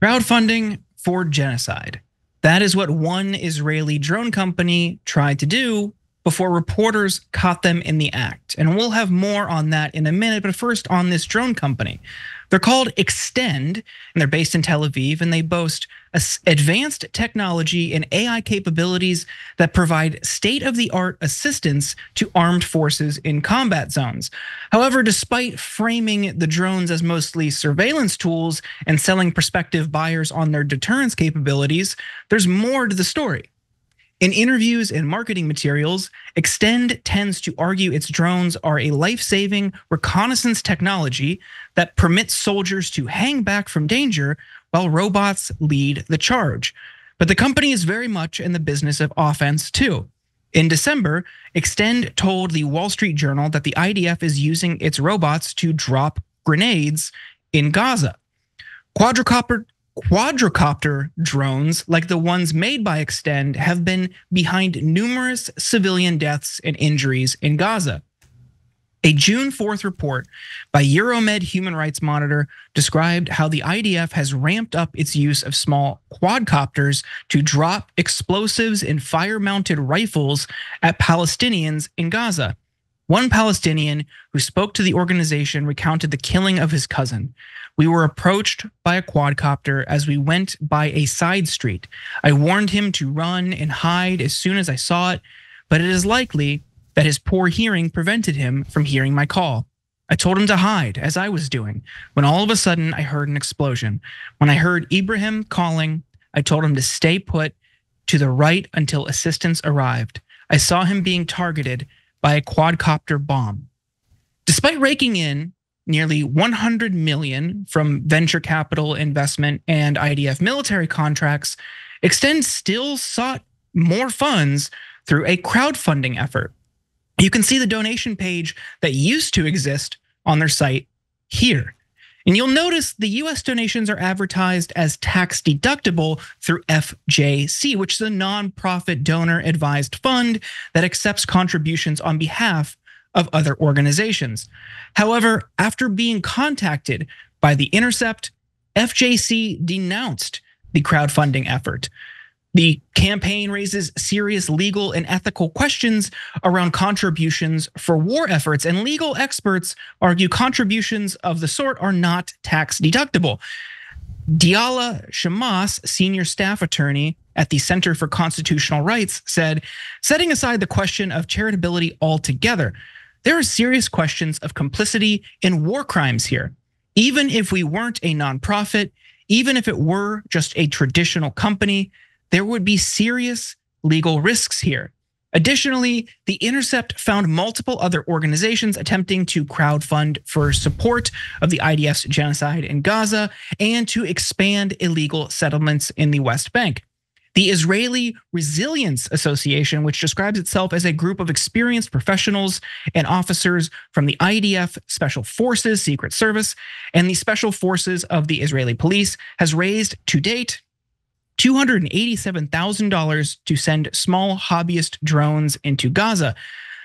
Crowdfunding for genocide. That is what one Israeli drone company tried to do before reporters caught them in the act. And we'll have more on that in a minute, but first on this drone company. They're called XTEND, and they're based in Tel Aviv, and they boast advanced technology and AI capabilities that provide state-of-the-art assistance to armed forces in combat zones. However, despite framing the drones as mostly surveillance tools and selling prospective buyers on their deterrence capabilities, there's more to the story. In interviews and marketing materials, XTEND tends to argue its drones are a life-saving reconnaissance technology that permits soldiers to hang back from danger while robots lead the charge. But the company is very much in the business of offense too. In December, XTEND told the Wall Street Journal that the IDF is using its robots to drop grenades in Gaza. Quadrocopter drones, like the ones made by XTEND, have been behind numerous civilian deaths and injuries in Gaza. A June 4th report by Euromed Human Rights Monitor described how the IDF has ramped up its use of small quadcopters to drop explosives and fire-mounted rifles at Palestinians in Gaza. One Palestinian who spoke to the organization recounted the killing of his cousin. "We were approached by a quadcopter as we went by a side street. I warned him to run and hide as soon as I saw it, but it is likely that his poor hearing prevented him from hearing my call. I told him to hide, as I was doing, when all of a sudden I heard an explosion. When I heard Ibrahim calling, I told him to stay put to the right until assistance arrived. I saw him being targeted by a quadcopter bomb." Despite raking in nearly 100 million from venture capital investment and IDF military contracts, XTEND still sought more funds through a crowdfunding effort. You can see the donation page that used to exist on their site here. And you'll notice the US donations are advertised as tax deductible through FJC, which is a nonprofit donor advised fund that accepts contributions on behalf of other organizations. However, after being contacted by The Intercept, FJC denounced the crowdfunding effort. The campaign raises serious legal and ethical questions around contributions for war efforts, and legal experts argue contributions of the sort are not tax deductible. Diala Shamas, senior staff attorney at the Center for Constitutional Rights, said, "Setting aside the question of charitability altogether, there are serious questions of complicity in war crimes here. Even if we weren't a nonprofit, even if it were just a traditional company, there would be serious legal risks here." Additionally, The Intercept found multiple other organizations attempting to crowdfund for support of the IDF's genocide in Gaza and to expand illegal settlements in the West Bank. The Israeli Resilience Association, which describes itself as a group of experienced professionals and officers from the IDF, Special Forces, Secret Service, and the Special Forces of the Israeli Police, has raised to date $287,000 to send small hobbyist drones into Gaza,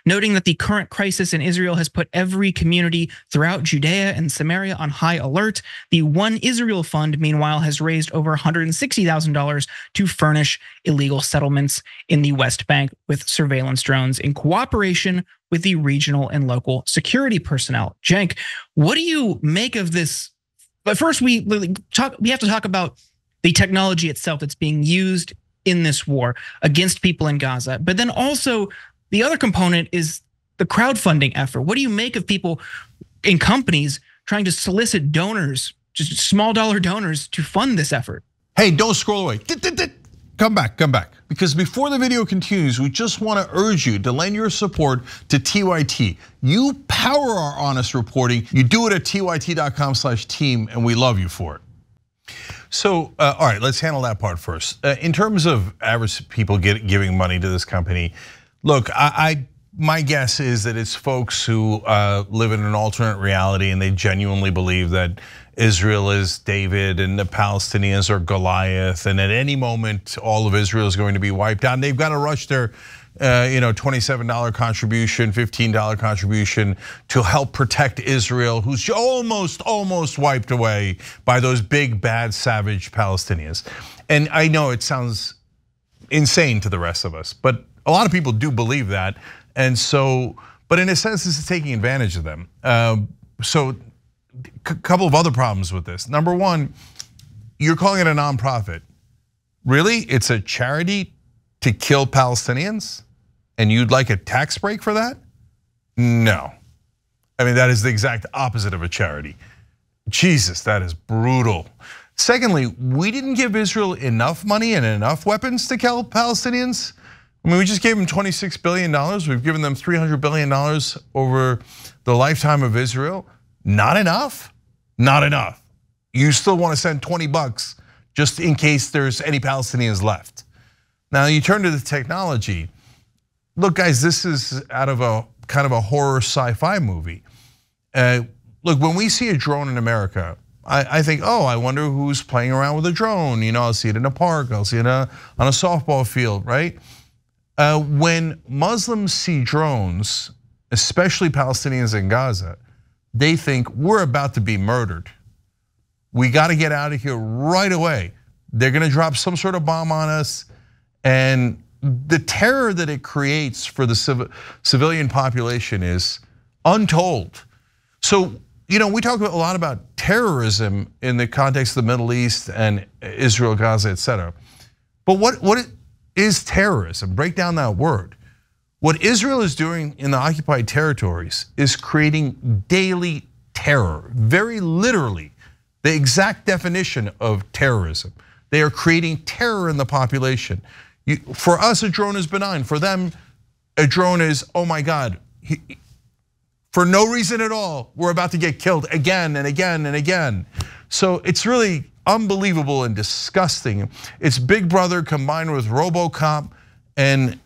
noting that the current crisis in Israel has put every community throughout Judea and Samaria on high alert. The One Israel Fund, meanwhile, has raised over $160,000 to furnish illegal settlements in the West Bank with surveillance drones in cooperation with the regional and local security personnel. Cenk, what do you make of this? But first, we have to talk about the technology itself that's being used in this war against people in Gaza. But then also the other component is the crowdfunding effort. What do you make of people in companies trying to solicit donors, just small dollar donors, to fund this effort? Hey, don't scroll away. Come back. Because before the video continues, we just want to urge you to lend your support to TYT. You power our honest reporting. You do it at tyt.com/team, and we love you for it. So, all right, let's handle that part first. In terms of average people giving money to this company, look, my guess is that it's folks who live in an alternate reality and they genuinely believe that Israel is David and the Palestinians are Goliath, and at any moment all of Israel is going to be wiped out. And they've got to rush their $27 contribution, $15 contribution to help protect Israel, who's almost wiped away by those big, bad, savage Palestinians. And I know it sounds insane to the rest of us, but a lot of people do believe that. And so, but in a sense, this is taking advantage of them. So a couple of other problems with this. Number one, you're calling it a nonprofit. Really? It's a charity to kill Palestinians? And you'd like a tax break for that? No. I mean, that is the exact opposite of a charity. Jesus, that is brutal. Secondly, we didn't give Israel enough money and enough weapons to kill Palestinians. I mean, we just gave them $26 billion. We've given them $300 billion over the lifetime of Israel. Not enough? Not enough. You still want to send $20 just in case there's any Palestinians left. Now you turn to the technology. Look, guys, this is out of a kind of a horror sci-fi movie. Look, when we see a drone in America, I think, oh, I wonder who's playing around with a drone. I'll see it in a park, I'll see it on a softball field, right? When Muslims see drones, especially Palestinians in Gaza, they think we're about to be murdered. We got to get out of here right away. They're going to drop some sort of bomb on us, and the terror that it creates for the civilian population is untold. So, we talk a lot about terrorism in the context of the Middle East and Israel, Gaza, etc. But what is terrorism? Break down that word. What Israel is doing in the occupied territories is creating daily terror, very literally, the exact definition of terrorism. They are creating terror in the population. For us, a drone is benign. For them, a drone is, oh my God, for no reason at all, we're about to get killed again and again and again. So it's really unbelievable and disgusting. It's Big Brother combined with RoboCop, and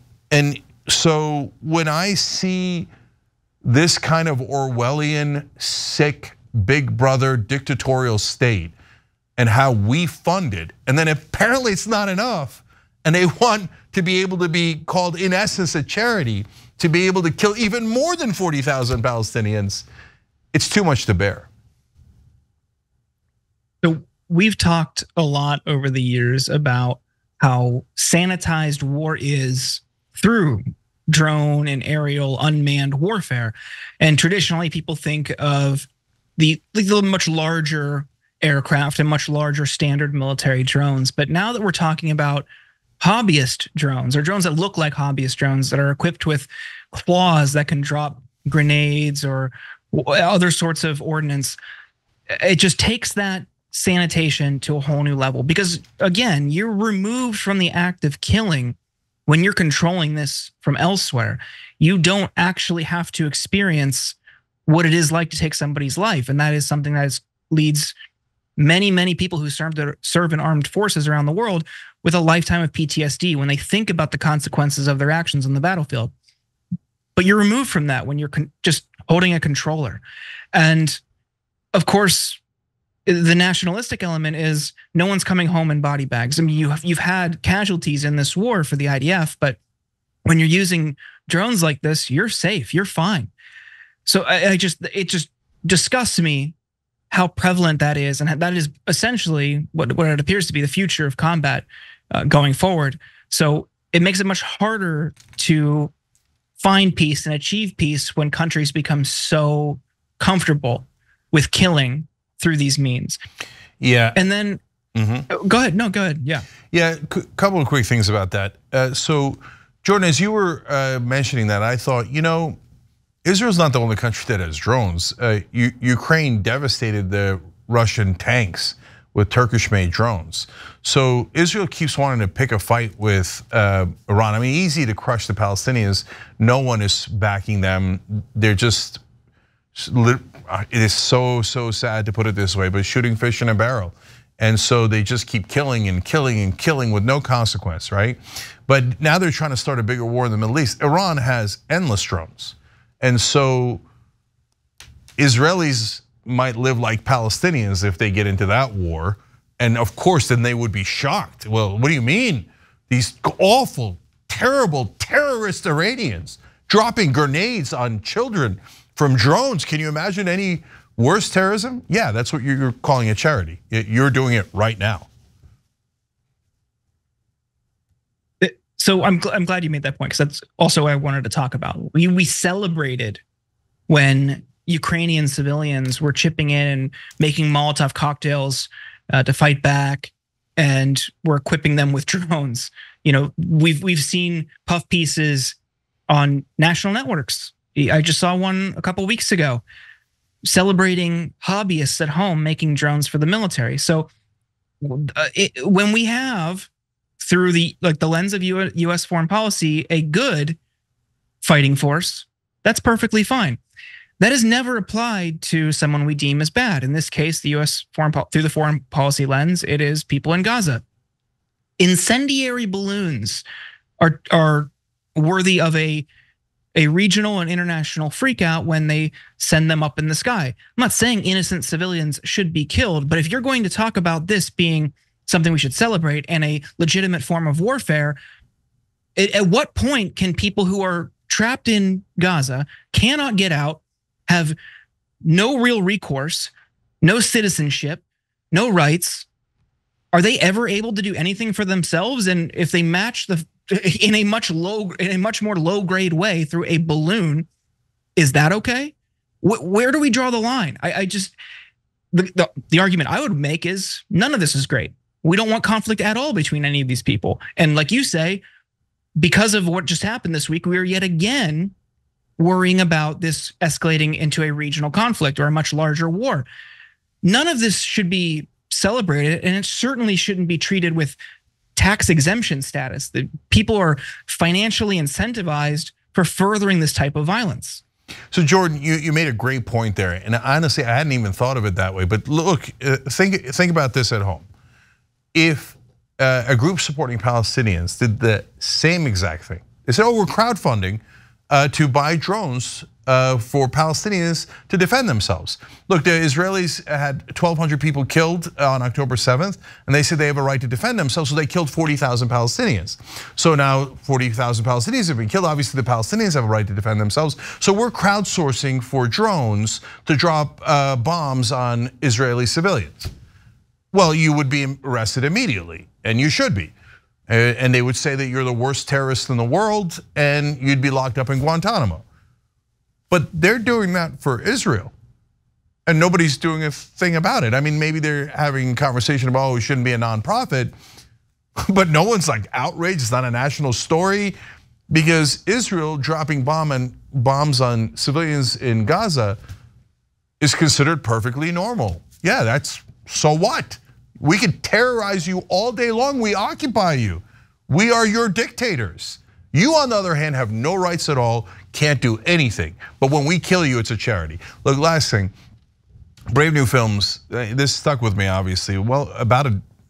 so when I see this kind of Orwellian, sick Big Brother dictatorial state and how we fund it, and then apparently it's not enough, and they want to be able to be called, in essence, a charity, to be able to kill even more than 40,000 Palestinians, it's too much to bear. So we've talked a lot over the years about how sanitized war is through drone and aerial unmanned warfare. And traditionally people think of the much larger aircraft and much larger standard military drones. But now that we're talking about hobbyist drones, or drones that look like hobbyist drones that are equipped with claws that can drop grenades or other sorts of ordnance, it just takes that sanitation to a whole new level. Because again, you're removed from the act of killing when you're controlling this from elsewhere. You don't actually have to experience what it is like to take somebody's life. And that is something that leads many people who serve in armed forces around the world with a lifetime of PTSD when they think about the consequences of their actions on the battlefield. But you're removed from that when you're just holding a controller. And of course, the nationalistic element is no one's coming home in body bags. I mean, you've had casualties in this war for the IDF, but when you're using drones like this, you're safe, you're fine. So it just disgusts me how prevalent that is, and that is essentially what it appears to be the future of combat going forward. So it makes it much harder to find peace and achieve peace when countries become so comfortable with killing through these means. Yeah. And then, go ahead. No, go ahead. Yeah. Yeah, a couple of quick things about that. So, Jordan, as you were mentioning that, I thought, Israel's not the only country that has drones. Ukraine devastated the Russian tanks with Turkish-made drones. So Israel keeps wanting to pick a fight with Iran. I mean, easy to crush the Palestinians. No one is backing them. They're just, it is so sad to put it this way, but shooting fish in a barrel. And so they just keep killing and killing and killing with no consequence, right? But now they're trying to start a bigger war in the Middle East. Iran has endless drones. And so Israelis might live like Palestinians if they get into that war. And of course, then they would be shocked. Well, what do you mean? These awful, terrible terrorist Iranians dropping grenades on children from drones. Can you imagine any worse terrorism? Yeah, that's what you're calling a charity. You're doing it right now. So I'm glad you made that point, because that's also what I wanted to talk about. We celebrated when Ukrainian civilians were chipping in and making Molotov cocktails to fight back, and we're equipping them with drones. You know, we've seen puff pieces on national networks. I just saw one a couple weeks ago celebrating hobbyists at home making drones for the military. So when we have, through the lens of US foreign policy, a good fighting force, that's perfectly fine. That is never applied to someone we deem as bad. In this case, the US through the foreign policy lens, it is people in Gaza. Incendiary balloons are worthy of a regional and international freakout when they send them up in the sky. I'm not saying innocent civilians should be killed, but if you're going to talk about this being something we should celebrate and a legitimate form of warfare, at what point can people who are trapped in Gaza, cannot get out, have no real recourse, no citizenship, no rights, are they ever able to do anything for themselves? And if they match in a much more low grade way through a balloon, is that okay? Where do we draw the line? The argument I would make is none of this is great. We don't want conflict at all between any of these people. And like you say, because of what just happened this week, we are yet again worrying about this escalating into a regional conflict or a much larger war. None of this should be celebrated, and it certainly shouldn't be treated with tax exemption status. The people are financially incentivized for furthering this type of violence. So Jordan, you made a great point there, and honestly, I hadn't even thought of it that way. But look, think about this at home. If a group supporting Palestinians did the same exact thing, they said, "Oh, we're crowdfunding to buy drones for Palestinians to defend themselves." Look, the Israelis had 1,200 people killed on October 7th, and they said they have a right to defend themselves, so they killed 40,000 Palestinians. So now 40,000 Palestinians have been killed. Obviously, the Palestinians have a right to defend themselves. So we're crowdsourcing for drones to drop bombs on Israeli civilians. Well, you would be arrested immediately, and you should be. And they would say that you're the worst terrorist in the world, and you'd be locked up in Guantanamo. But they're doing that for Israel, and nobody's doing a thing about it. I mean, maybe they're having a conversation about, oh, we shouldn't be a nonprofit, but no one's like outraged. It's not a national story, because Israel dropping bombs on civilians in Gaza is considered perfectly normal. Yeah, that's, so what? We could terrorize you all day long. We occupy you. We are your dictators. You, on the other hand, have no rights at all, can't do anything. But when we kill you, it's a charity. Look, last thing, Brave New Films, this stuck with me, obviously. Well,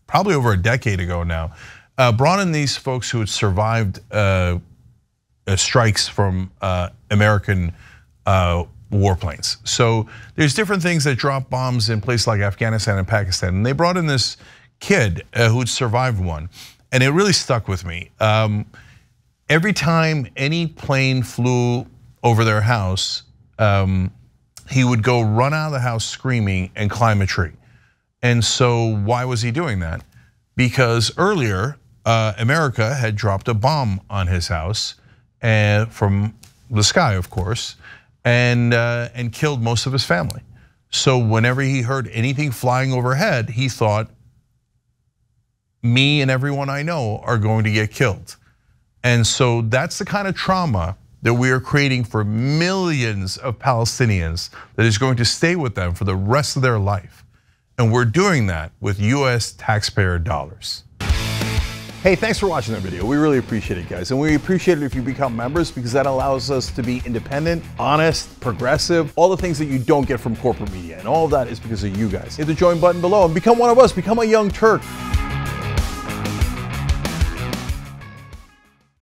probably over a decade ago now, brought in these folks who had survived strikes from American warplanes. So there's different things that drop bombs in places like Afghanistan and Pakistan. And they brought in this kid who'd survived one, and it really stuck with me. Every time any plane flew over their house, he would go run out of the house screaming and climb a tree. And so why was he doing that? Because earlier, America had dropped a bomb on his house, and from the sky, of course, and killed most of his family. So whenever he heard anything flying overhead, he thought, me and everyone I know are going to get killed. And so that's the kind of trauma that we are creating for millions of Palestinians that is going to stay with them for the rest of their life. And we're doing that with US taxpayer dollars. Hey, thanks for watching that video. We really appreciate it, guys. And we appreciate it if you become members, because that allows us to be independent, honest, progressive, all the things that you don't get from corporate media. And all of that is because of you guys. Hit the join button below and become one of us, become a young Turk.